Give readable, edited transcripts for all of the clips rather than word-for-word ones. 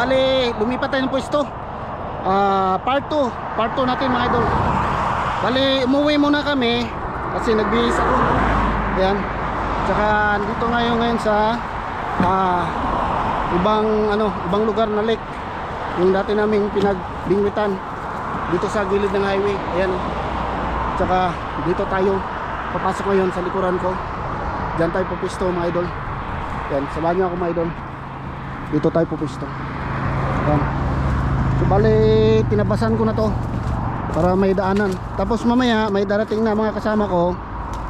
bali lumipat tayo ng pwesto. Part 2 natin mga idol. Bali umuwi muna kami kasi nagbihis ako. Ayan. Tsaka dito ngayon sa ibang lugar na lake. Yung dati naming pinagbingwitan dito sa gilid ng highway. Ayan. Tsaka dito tayo papasok ngayon sa likuran ko. Diyan tayo pupisto mga idol. Ayan, samahan nyo ako mga idol. Dito tayo pupisto. Ayan. So bali tinabasan ko na to para may daanan. Tapos mamaya may darating na mga kasama ko.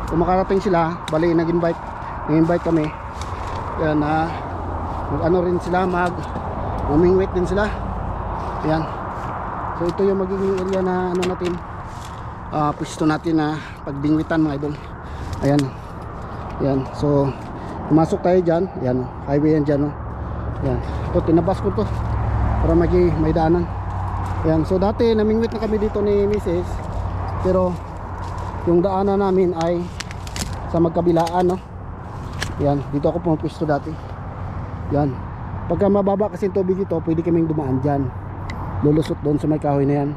Kung makarating sila, bali nag-invite kami. Ayan, ano rin sila, mamingwit din sila. Ayan. So ito yung magiging area na ano natin, pwesto natin na pagbingwitan mga idol. Ayan. Ayan. So pumasok tayo dyan. Ayan, highway yan dyan. Ayan. Ito tinabas ko to para may daanan. Ayan. So dati namingwit na kami dito ni Mrs. Pero yung daanan namin ay sa magkabilaan, no? Ayan. Dito ako pumapwesto dati. Ayan. Pagka mababa kasi yung tubig dito, pwede kaming dumaan dyan. Lulusot doon sa may kahoy na yan.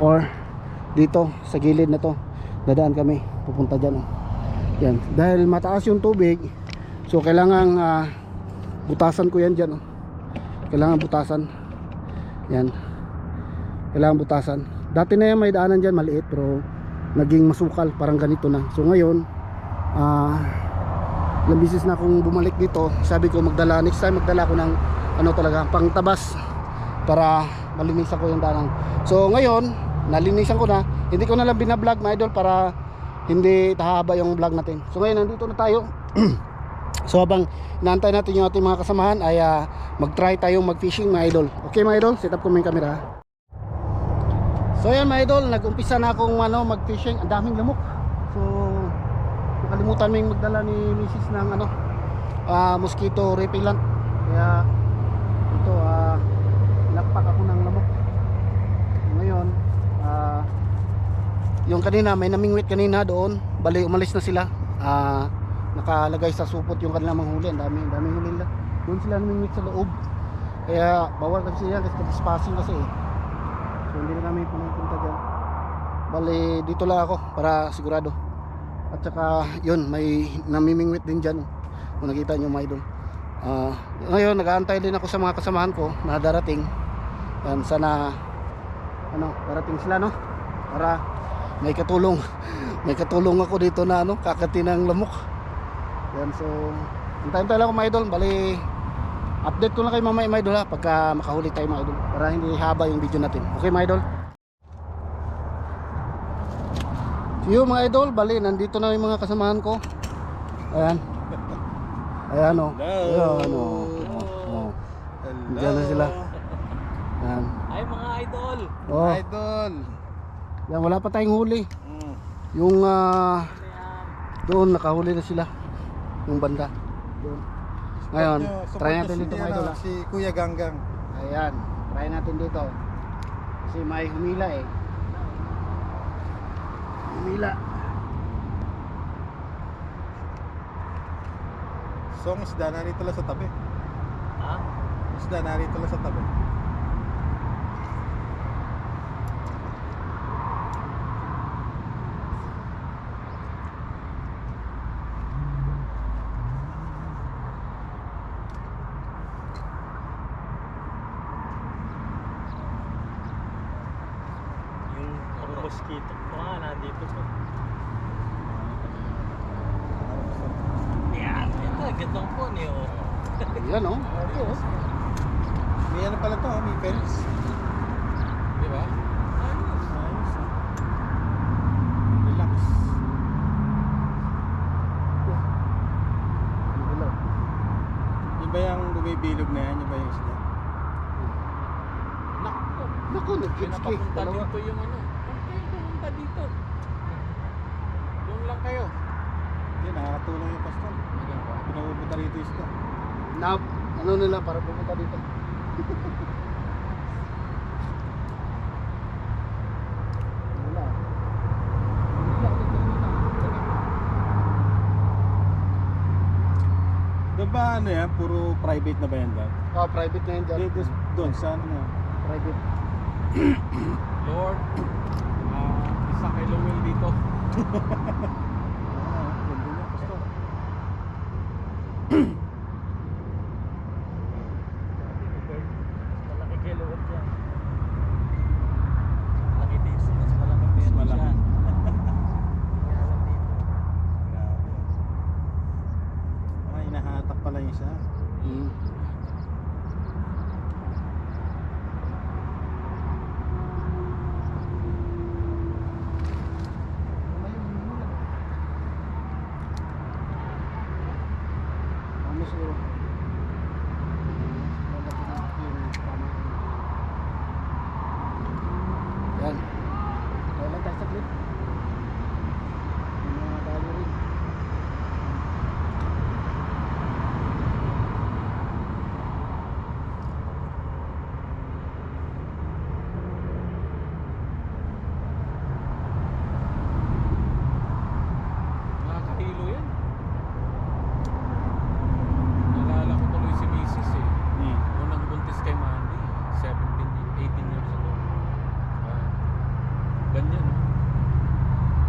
Or dito sa gilid na to, dadaan kami pupunta dyan. Yan. Dahil mataas yung tubig, so kailangan butasan ko yan dyan. Kailangan butasan. Yan. Kailangan butasan. Dati na yan may daanan dyan maliit, pero naging masukal, parang ganito na. So ngayon ilang bisis na akong bumalik dito. Sabi ko next time magdala ko ng ano talaga, pangtabas para malinisan ko yung daanan. So ngayon nalinisan ko na. Hindi ko na lang binablog mga idol para hindi tahaba yung vlog natin. So ngayon nandito na tayo. So habang inaantay natin yung ating mga kasamahan ay mag-try tayong mag-fishing mga idol. Okay mga idol, set up ko yung camera. So yan mga idol, nag-umpisa na akong mag-fishing. Ang daming lamok. So nakalimutan mo yung magdala ni Mrs. ng mosquito repellent. Kaya ito nakpak ako ng lamok. Ngayon yung kanina may namingwit kanina doon, bali umalis na sila. Nakalagay sa supot yung kanilang manghuli. Ang daming huli nila. Doon sila namingwit sa loob. Kaya bawal kasi yan kasi trespassing kasi so hindi na kami pumunta dyan. Bali dito lang ako para sigurado. At saka yun, may namimingwit din dyan kung nakita nyo mga idol. Ngayon nag-aantay din ako sa mga kasamahan ko na darating. Yan, sana darating sila para may katulong ako dito na kakati ng lamok. Yan, so antay lang ako mga idol. Bali update ko lang kayo mamaya mga idol pagka makahuli tayo mga idol, para hindi haba yung video natin. Okay mga idol. So yun mga idol, bali nandito na yung mga kasamahan ko. Ayan. Ayan Diyan na sila. Ayan. Ay mga idol. Idol. Yan, wala pa tayong huli. Yung doon nakahuli na sila. Yung banda doon. Ngayon, try natin dito mga idol. Si Kuya Ganggang. Ayan, try natin dito. Kasi may humila Humila. So ang isda narito lang sa tabi. Ha? Isda narito lang sa tabi. Yung mosquito ko nandito pa. Yan, ito, gandang po niyo. Yan Ito. May ano pala to, may fence. Di ba? Ayos. Relax. Yung ba yung bumibilog na yan? Yung ba yung isda? Naku, nag-kitski. Pinapapunta dito yung Huwag kayong pumunta dito. Doon lang kayo. Hindi, nakakatulong yung pastor. Pinapupunta rito isda. Nila para pumunta dito. Wala. Doon ba ano yan? Puro private na ba yan dad? Private na yan dyan. Dito, Doon, sa ano mo? Private. Lord, isa kay Lowell dito. Ganda niya, pastor. Malaki kay Lord yan. Malaki dito. Mas malaki Mas meron malaki. siya. Hindi alam dito. Grabe. Inahatak pala yung isa. Mm. Ano siguro? Yan. Kaya lang tayo saglit. Yung mga dali rin. Nakakahilo yan. Nalala ko tuloy si Mrs. eh. Unang buntis kay Mandy, 18 years ago. Ganyan.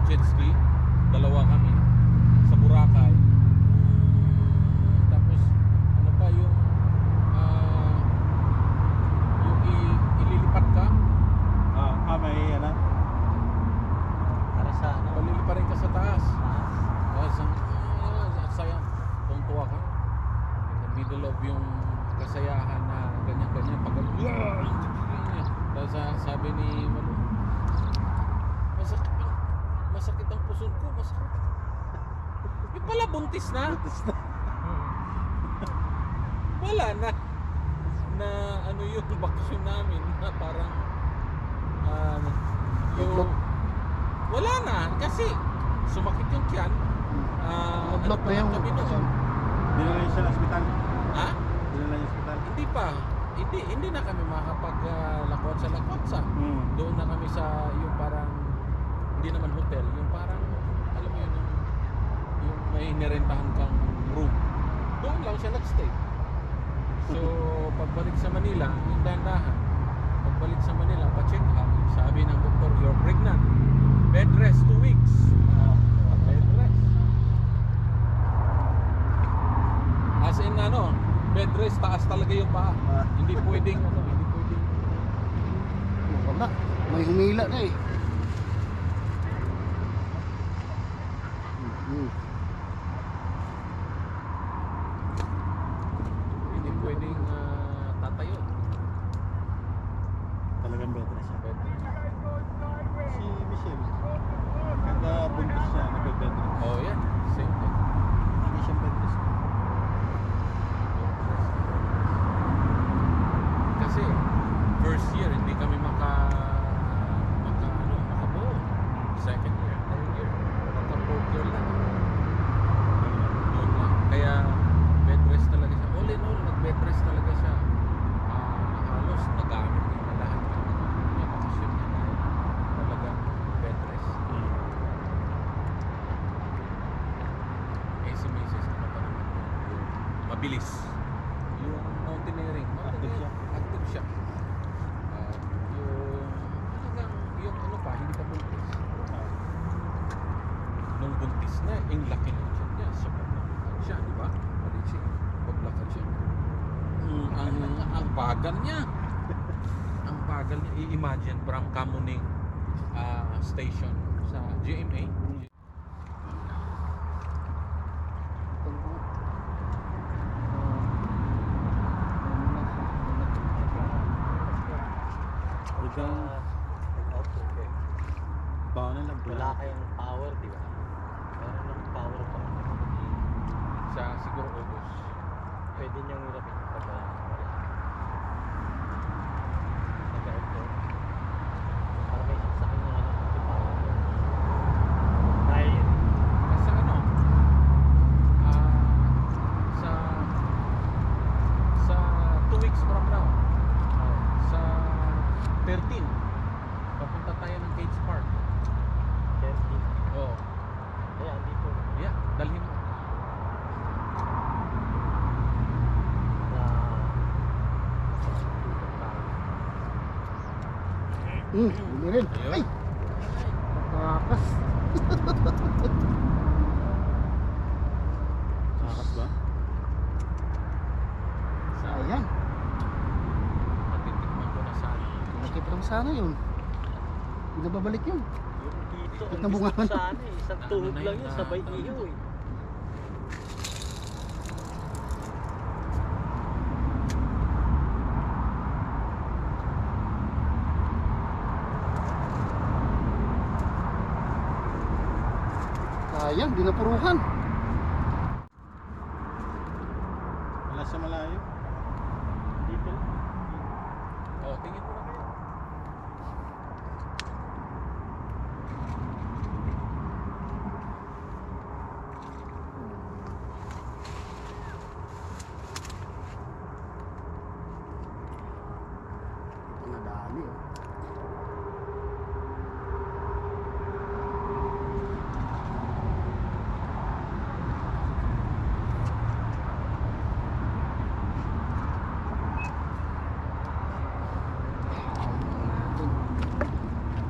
Jet ski, dalawa kami sa Boracay. Tapos ano pa yung ililipat ka, May ano? Para sa ano? paliliparin ka sa taas. Taas. Saya, tuwa ka. In the middle of yung kasayahan na ganyan-ganyan. Pag tapos sabi ni Malu, masakit ang puso ko, masakit. Yung pala buntis na. Wala na ano yung bakasyon namin na parang yung wala na kasi sumakit yung tiyan. Nablot na yung kami noon? bakasyon. Dinala niyo siya ng ospital. Ha? Dinala niyo sa ospital. Hindi pa. Hindi na kami makapag-lakwat sa Lakwatsa. Doon na kami sa yung parang hindi naman hotel, yung parang alam mo yun yung may nirentahan kang room. Doon lang siya nagstay. So pagbalik sa Manila, yung dahan-dahan. Pagbalik sa Manila, pa-check up, sabi ng doktor, you're pregnant. Bed rest 2 weeks. Bed rest. As in bed rest, taas talaga yung paa. Hindi pwedeng hindi pwedeng. Wala. May humila na eh. Mm. Hindi pwedeng tatayo. Talagang better siya. Bed rest. Si Michelle, kada buntis siya, nagbe-bed rest. Oh, yan. Same thing. Hindi siya bed rest. Kasi first year hindi kami makabuo. Second year, third year, fourth year lang. Yun lang. Kaya bed rest talaga siya. All in all, nag-bed rest talaga siya. Halos nagamit niya na lahat ng mga bakasyon niya na talagang bed rest. Eh si Mrs. ano pa naman yung mabilis. Yung mountaineering. Active siya. Active siya. Yung ano pa, hindi pa buntis. Nung buntis na, yung laki ng tiyan niya. So, paglakad siya, di ba? Mali siya. Paglakad siya. Ang bagal niya. Ang bagal niya. I-imagine from Kamuning station sa GMA. Ikaw, bawa na lang. Wala kayong power, di ba? Meron ng power pa. Sa siguro August. Pwede niyang ilapit pag wala. Nag-outdoor. Para may sasakyan ng may power. Dahil Sa sa 2 weeks from now, sa 13, papunta tayo ng Cage Park. 30. Oo. Ayan, dito. Yeah, dalhin mo. Na Hindi rin. Ayun. Ay! Takas. Sakas ba? Ayan. Matitikman ko na sana. Nakita lang sana yun. Hindi na babalik yun. Yung dito, Bakit ang nabungahan? gusto sana eh. Isang tuhog lang yun, sabay ihaw eh. Sayang, di napuruhan. Wala sa malayo. Dito. Oh, tingin mo na kayo. Nadali oh.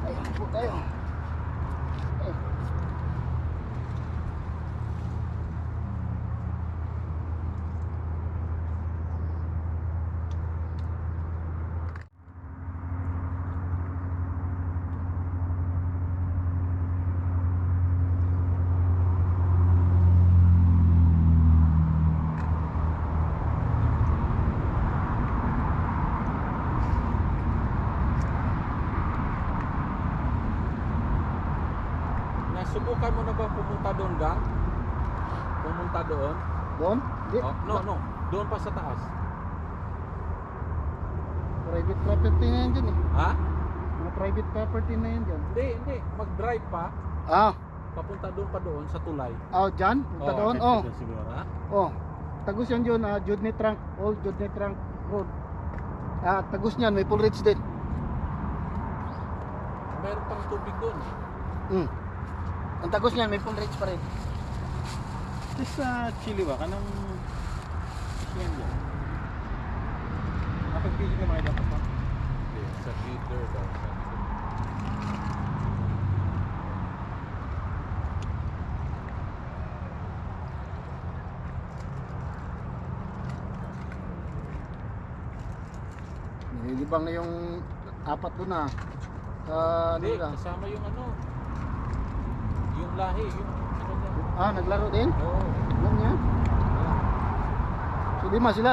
Ayan po tayo. Eh. Nasubukan mo na ba pumunta doon, Gang? Pumunta doon? Doon? Di. Oh, no. Doon pa sa taas. Private property na yan dyan eh. Ha? Mga private property na yan dyan. Hindi. Mag-drive pa. Ah, Papunta doon sa tulay. dyan? Punta Oh, doon? Oh. Ito siguro. Ha? Oh. Tagus yan dyan, Judney Trunk. Old Judney Trunk Road. Tagus niyan, may full reach din. Meron pang tubig doon. Ang tagus niyan, may full reach pa rin. Ito sa Chile ba? Kanang siyan dyan. Nakapagpili ka mga dapat pa. Hindi. Sa leader daw. Nilibang na yung apat doon ah. Hindi. Nila. Kasama yung ano. Yung lahi. Yung ano niya. Naglaro din? Oo. Alam niya? So, 5 sila.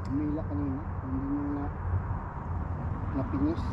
Umila kanina, hindi mo na napinis.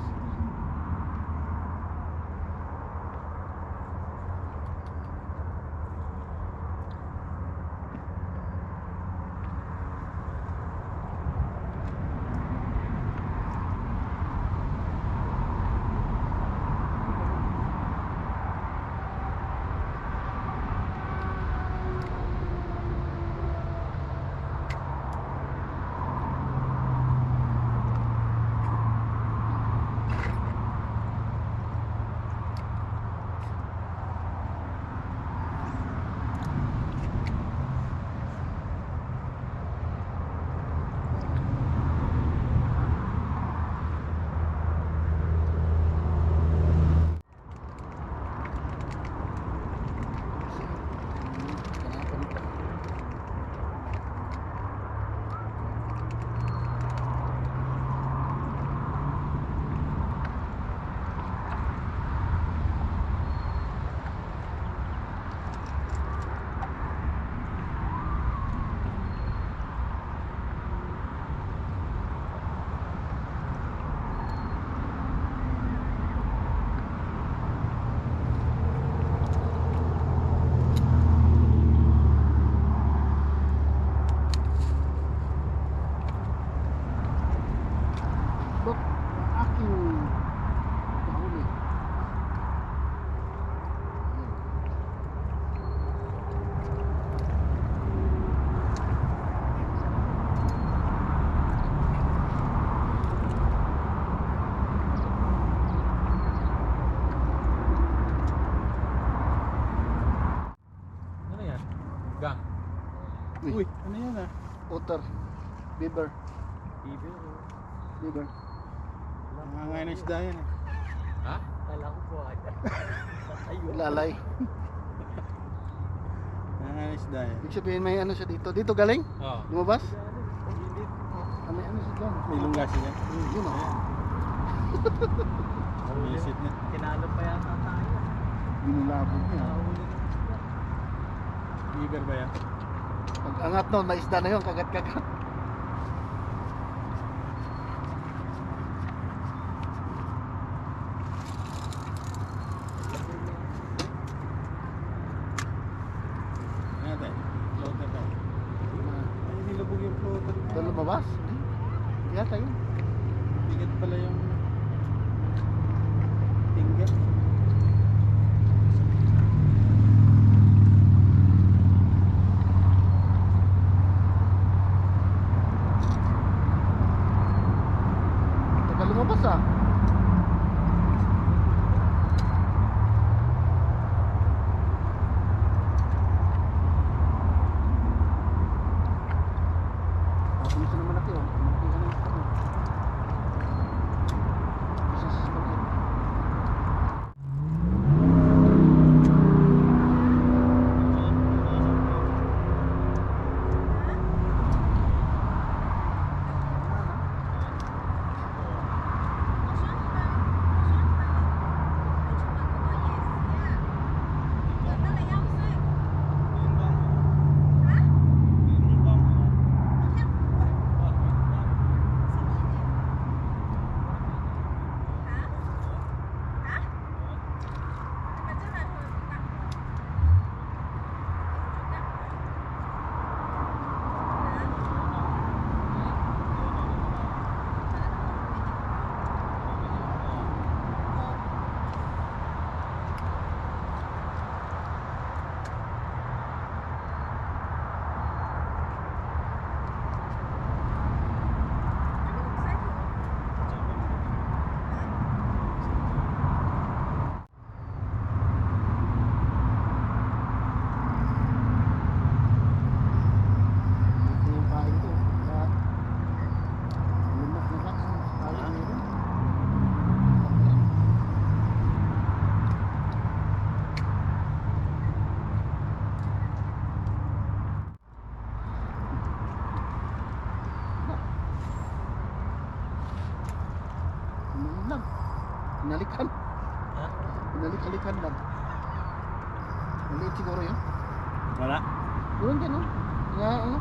Uy, ano yan ah? Otter. Beaver. Bibir. Beaver. Nangangain ng isda yan eh. Ha? Kala ko po ay. Ayun. Lalay. Nangangain ng isda yan. Ibig sabihin may ano siya dito. Dito galing? Oo. Lumabas? Ang init. May ano siya dyan. May ilong gasi yan. Yun o. Misit niya. Kinalo pa yata tayo. Binulabog niya. Nakahuli ng isda. Beaver ba yan? Pag angat nun, na isda na yun. Kagat-kagat. Ano natin? Floater daw. Ay, nilubog yung floater. Doon lumabas? Hindi. Yata yun. Bigat pala yung tingga. Tagal lumabas ah. Tapos na naman natin oh. Malaki na naman ito. Isa sa maliit. Ito yung pain ko. Kaya lumak na lang. Kaya meron. Ano lang. Inalikan. Ha? Inalik-alikan lang. Maliit siguro yun. Wala. Yun din, no? Nga, ano?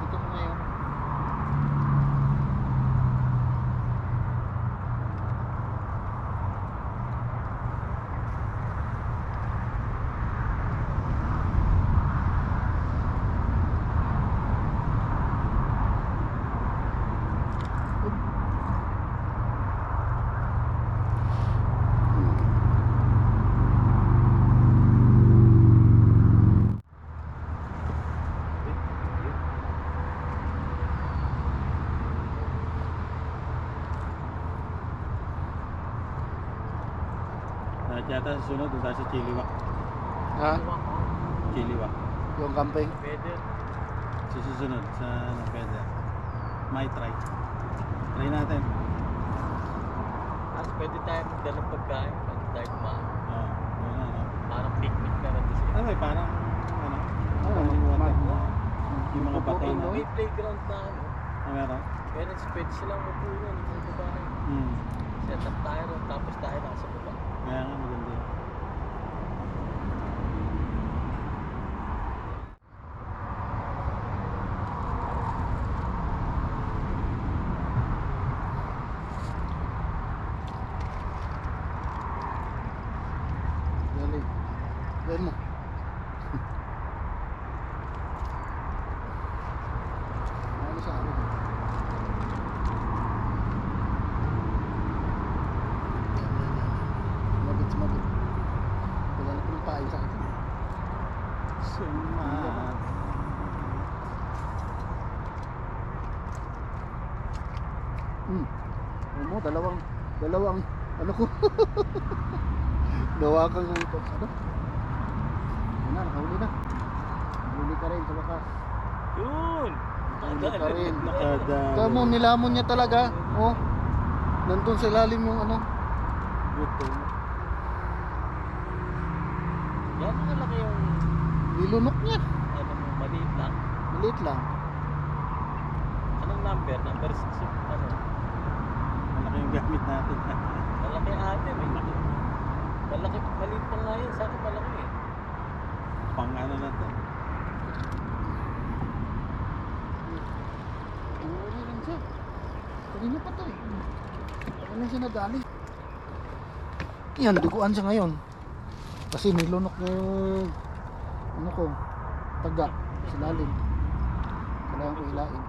Dito ko ngayon. At yata sa sunod, doon tayo sa Chiliwak. Ha? Chiliwak. Yung camping. Pwede. Sa susunod, sa ano, pwede. May try. Try natin. At pwede tayo magdalang pagkain. Pwede tayo kumain. Oo. Yun na, no? Parang picnic na rin kasi. Ano eh, parang, ano? Oo, yung water mag- na. Yung mga bato Puputuin na. mo. May playground na ano. Ah, meron? Parents, pwede silang mapunan. Yung babae. Hmm. Set up tayo ron. Tapos tayo nasa baba. Kaya nga, maganda yun. Galing. Galing mo. Ano sa akin? Mabit. Wala na pong pain sa akin. Sumat. Ano mo, dalawang, ano ko? Dawakan ko ito. Ano? Ano na, nakahuli na. Huli ka rin sa bakas. Yun! Huli ka rin. Nakadami. Kamo, nilamon niya talaga. Oh. Nandun sa ilalim yung ano. Buto. Yan ang laki yung Nilunok niya. ano mo, maliit lang. Maliit lang. Anong number? Number 6 ano? Malaki yung gamit natin. Malaki atin eh. Malaki, maliit pa nga yan. Sa akin malaki eh. Pang ano na to. Huli rin siya. Kanina pa to eh. Kanina siya nadali. Yan, duguan siya ngayon. Kasi nilunok niya yung ano ko, taga sa lalim. Kailangan ko hilain.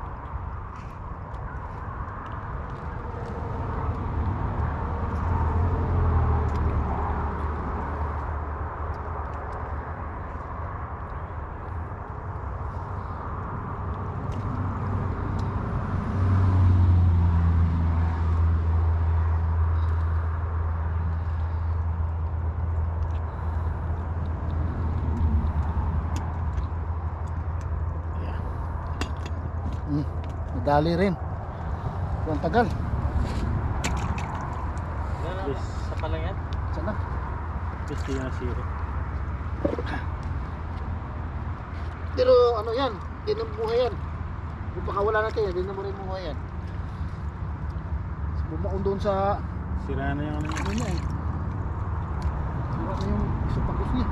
Nadali rin. Ang tagal. Yan ang Yes. sa palang yan. Sana. Gusto yung nasiro. Pero ano yan, hindi na buhay yan. Kung pakawala natin, hindi na mo rin buhay yan. Bumakon doon sa Sira na yung ano niya. ano niya eh. Sira na yung isupagos niya.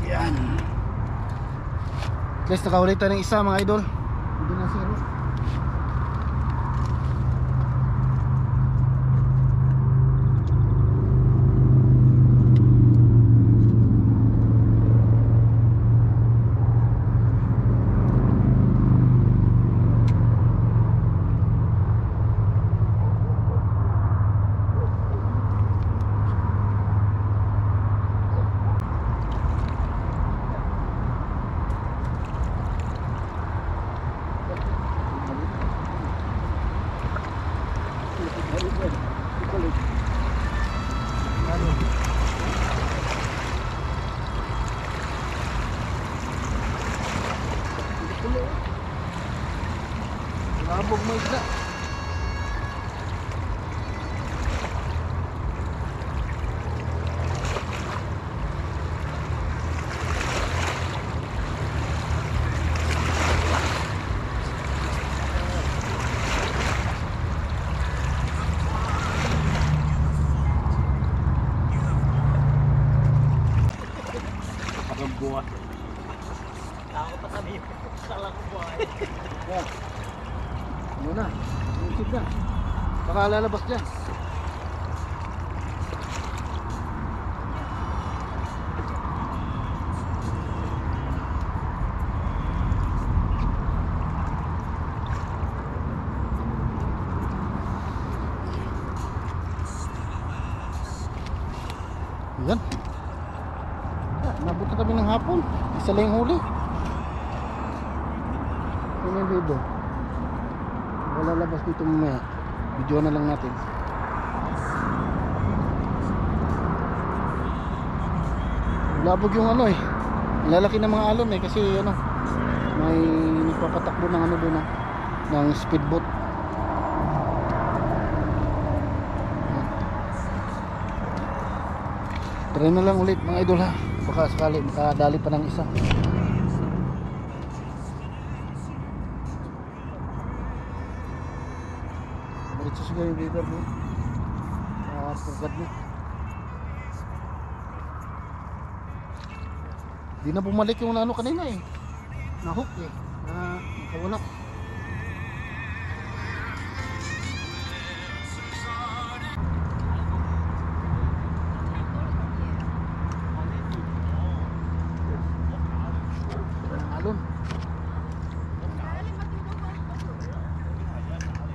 Yan. At least nakahuli tayo ng isa mga idol. Hindi na zero. Nabog mo isla. Parang buwas. Ako pa kami. Kala ko buhay. Yan. Ano na? Isip na. Baka lalabas dyan. Yan. Nabot na kami ng hapon. Isa lang yung huli. Yan yung video. Wala labas dito mamaya. Video na lang natin. Labog yung ano eh. Lalaki ng mga alon eh kasi ano may nagpapatakbo ng ano doon ng speedboat. Try na lang ulit mga idol ha. Baka sakali makadali pa ng isa. Diretso siguro yung river mo. Pagkat mo. Di na bumalik yung ano kanina eh. Nahok eh. Nakawala. Alon.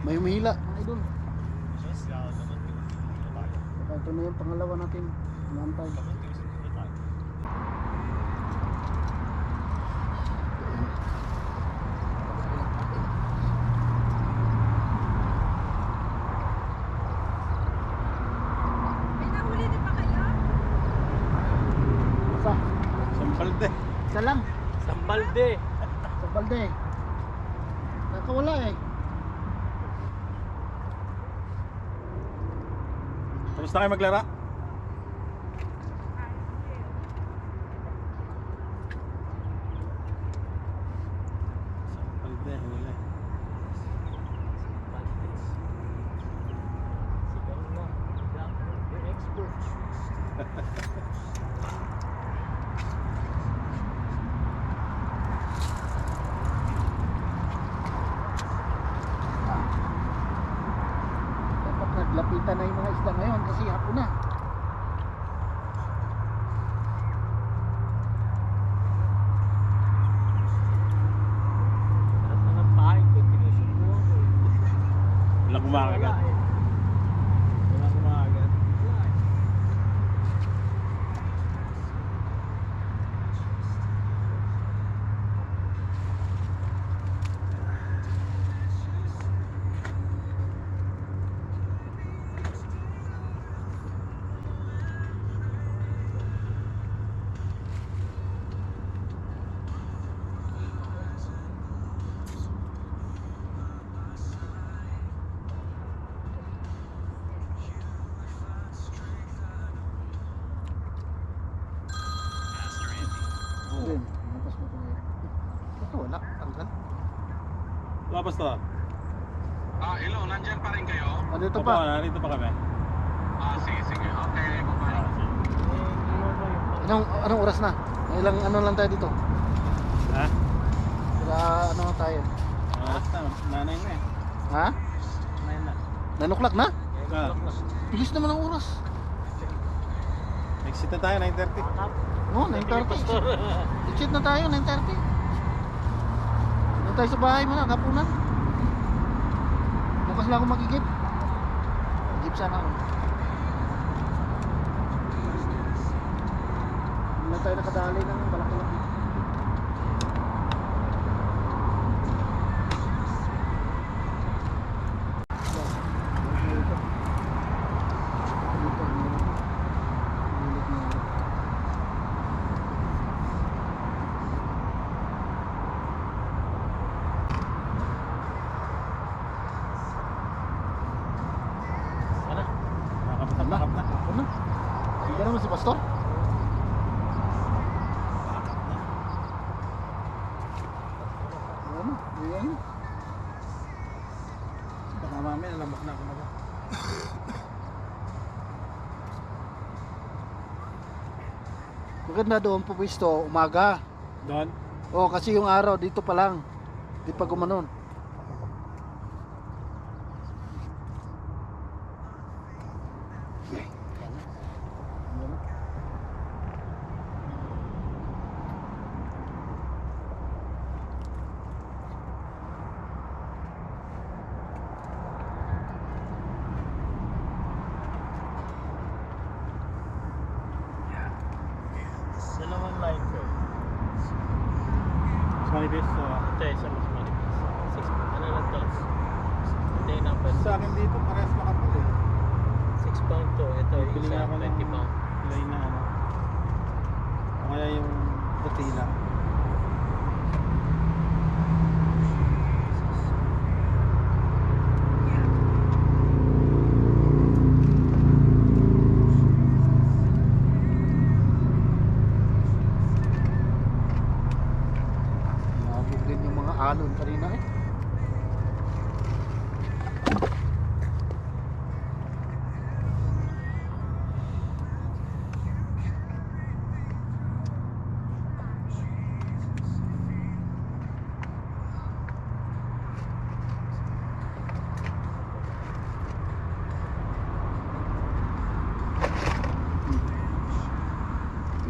May humihila, mga idol. Ito na yung pangalawa natin. Naantay. May nahuli din pa kayo? Isa. Sampalde. Isa lang. Sambalde. Sa balde. Nakawala eh. Tapos na kayo maglaro? Sampalde, huli. Sigaw na. The experts. Dapat naglapitan na yung mga isda ngayon kasi hapon na. Lahat na ng pahay ko, tinusubuan ko. Wala kumakagat. Wala eh. Wala kumakagat. Wala eh. Ayun, lumabas mo ko ngayon. Ito wala, tanggal. Labas to. Hello, nandyan pa rin kayo? Andito Opo, pa. narito pa kami. Sige, sige. Okay, bye-bye. Anong oras na? Ilang ano lang tayo dito? Ha? Sila ano tayo? Oras na. Nanay na eh. Ha? 9 na. 9 o'clock na? Ah, Bilis naman ang oras. exit na tayo, 9:30. Oo, 9:30. Exit na tayo, 9:30. Doon tayo sa bahay mo na, kapunan. Bukas lang ako magigip. Magigip sana ako. Hindi na tayo nakadali ng balak-balak. Wala. Nakakap na. Ako na. Hindi naman si Pastor. Ano? Ayan. Baka mamaya nalambak na ako na ba? Maganda doon pupwisto, umaga. Doon? Oo, kasi yung araw dito pa lang. Di pa gumanon. Dalawang line ko. Mas manipis. Ito isa mas malipis. 6, ano lang to? Ito yung number. Sa akin dito, parehas makapal eh. 6 pound to. Ito yung Bili isa, nga ako ng 20 pound. line na ano. O kaya yung puti lang. Nabog din yung mga alon kanina eh.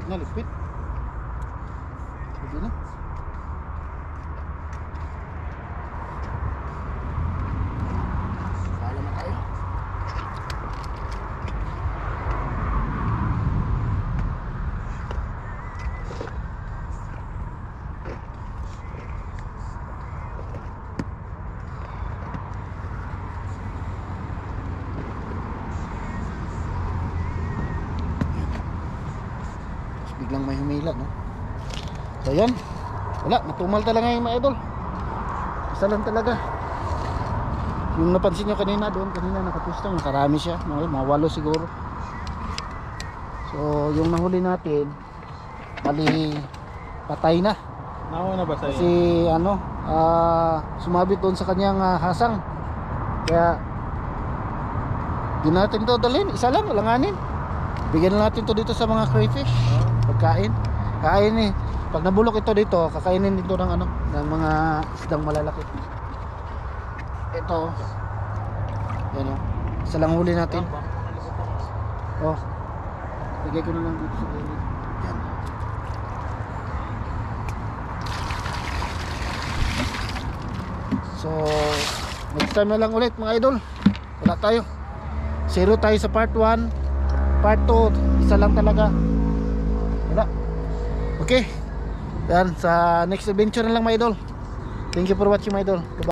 na, lipit. Pwede na. Kala na tayo. Biglang may humila, no? So yan, wala, matumal talaga yung mga idol. Isa lang talaga. Yung napansin nyo kanina doon, kanina nakapustong, nakarami siya, mga 8 siguro. So yung nahuli natin, bali patay na. Nakuha na ba sa'yo? Kasi ano, sumabit doon sa kanyang hasang. Kaya di natin to dalhin, isa lang, langanin. Bigyan na natin to dito sa mga crayfish. Pagkain. Kain eh. Pag nabulok ito dito, kakainin dito ng ano, ng mga isdang malalaki. Ito. Yan oh. Isa lang huli natin. Oh. Bigay ko na lang dito sa gilid. Yan. So, next time na lang ulit mga idol. Wala tayo. 0 tayo sa part 1. Part 2, isa lang talaga. Wala. Okay. Yan, sa next adventure na lang mga idol. Thank you for watching mga idol. Bye-bye.